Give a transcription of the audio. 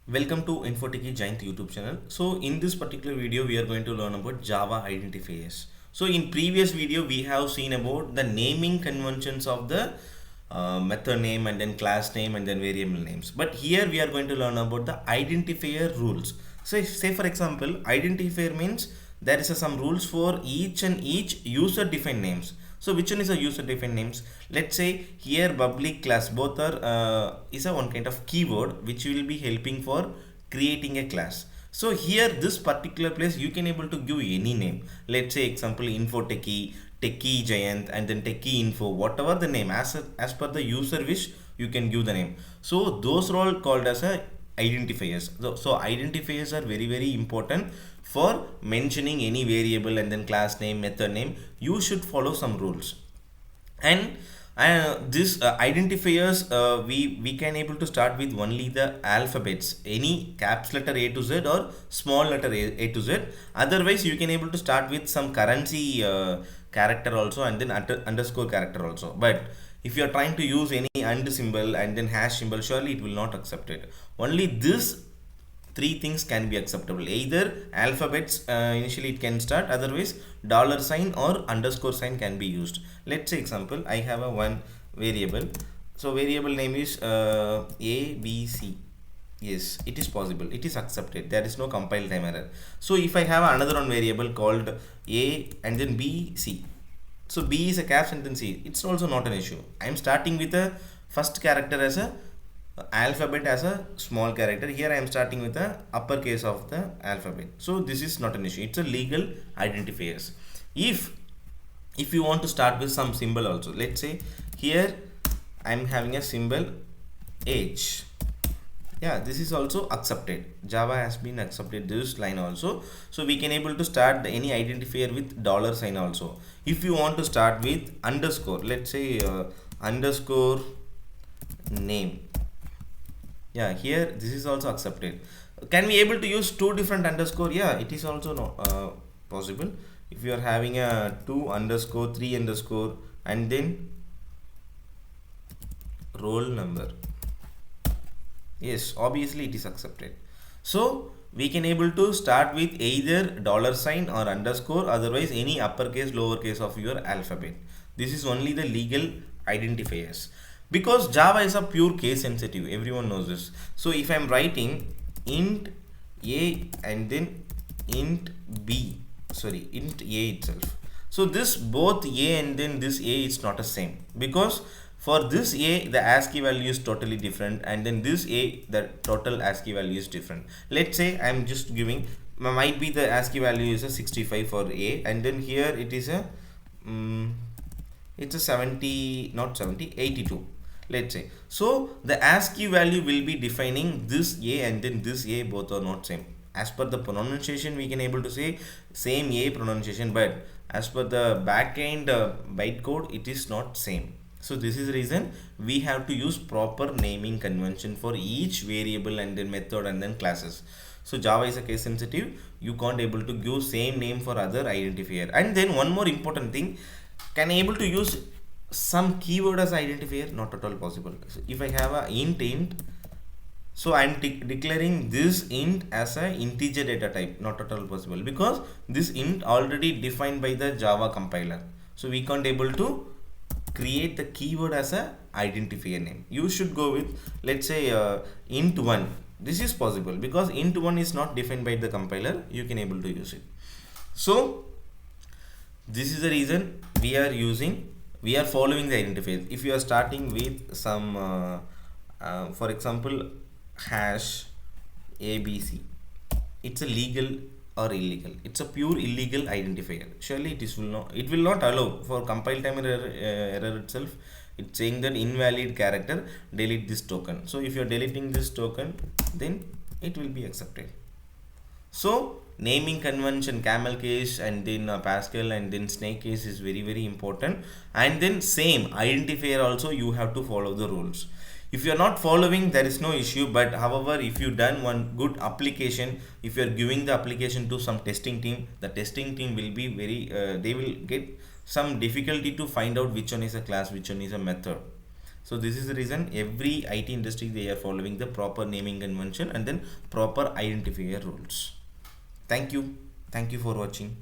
Welcome to Infotechie Giant YouTube channel. So in this particular video, we are going to learn about Java identifiers. So in previous video, we have seen about the naming conventions of the method name and then class name and then variable names. But here we are going to learn about the identifier rules. So say for example, identifier means there is some rules for each and each user defined names. So which one is a user defined names? Let's say here public class both are is a one kind of keyword which will be helping for creating a class. So here this particular place you can able to give any name. Let's say example infotechie, techie giant and then techie info, whatever the name as per the user wish you can give the name. So those are all called as a identifiers. So identifiers are very important for mentioning any variable and then class name, method name. You should follow some rules. And this identifiers we can able to start with only the alphabets, any caps letter A to Z or small letter A to Z. Otherwise you can able to start with some currency character also and then underscore character also. But if you are trying to use any and symbol and then hash symbol, surely it will not accept it. Only this three things can be acceptable. Either alphabets initially it can start, otherwise dollar sign or underscore sign can be used. Let's say example, I have a one variable. So variable name is ABC. Yes, it is possible, it is accepted, there is no compile time error. So if I have another one variable called A and then BC, so B is a caps and then C, it's also not an issue. I am starting with a first character as a alphabet as a small character. Here I am starting with the uppercase of the alphabet. So this is not an issue. It's a legal identifiers. If you want to start with some symbol also, let's say here I am having a symbol H. Yeah, this is also accepted. Java has been accepted this line also. So we can able to start any identifier with dollar sign also. If you want to start with underscore, let's say underscore name. Yeah, here this is also accepted. Can we able to use two different underscore? Yeah, it is also not possible. If you are having a 2 underscore 3 underscore and then roll number, yes, obviously it is accepted. So we can able to start with either dollar sign or underscore, otherwise any uppercase lowercase of your alphabet. This is only the legal identifiers, because Java is a pure case sensitive, everyone knows this. So if I'm writing int a and then int b, sorry, int a itself, so this both a and then this a is not the same, because for this a the ASCII value is totally different and then this a the total ASCII value is different. Let's say I'm just giving, might be the ASCII value is a 65 for a and then here it is a it's a 70, not 70, 82, let's say. So the ASCII value will be defining this a and then this a, both are not same. As per the pronunciation we can able to say same a pronunciation, but as per the backend byte code it is not same. So this is the reason we have to use proper naming convention for each variable and then method and then classes. So Java is a case sensitive, you can't able to give same name for other identifier. And then one more important thing, can I able to use some keyword as identifier? Not at all possible. So if I have a int, so I am declaring this int as a integer data type, not at all possible, because this int already defined by the Java compiler. So we can't able to create the keyword as a identifier name. You should go with, let's say int1. This is possible because int1 is not defined by the compiler, you can able to use it. So this is the reason we are following the identifier. If you are starting with some for example hash abc, it's a legal or illegal, it's a pure illegal identifier. Surely it will not allow for compile time error itself. It's saying that invalid character, delete this token. So if you are deleting this token, then it will be accepted. So naming convention, camel case and then Pascal and then snake case is very important. And then same identifier also you have to follow the rules. If you are not following, there is no issue, but however if you done one good application, if you are giving the application to some testing team, the testing team will be they will get some difficulty to find out which one is a class, which one is a method. So this is the reason every IT industry they are following the proper naming convention and then proper identifier rules. Thank you. Thank you for watching.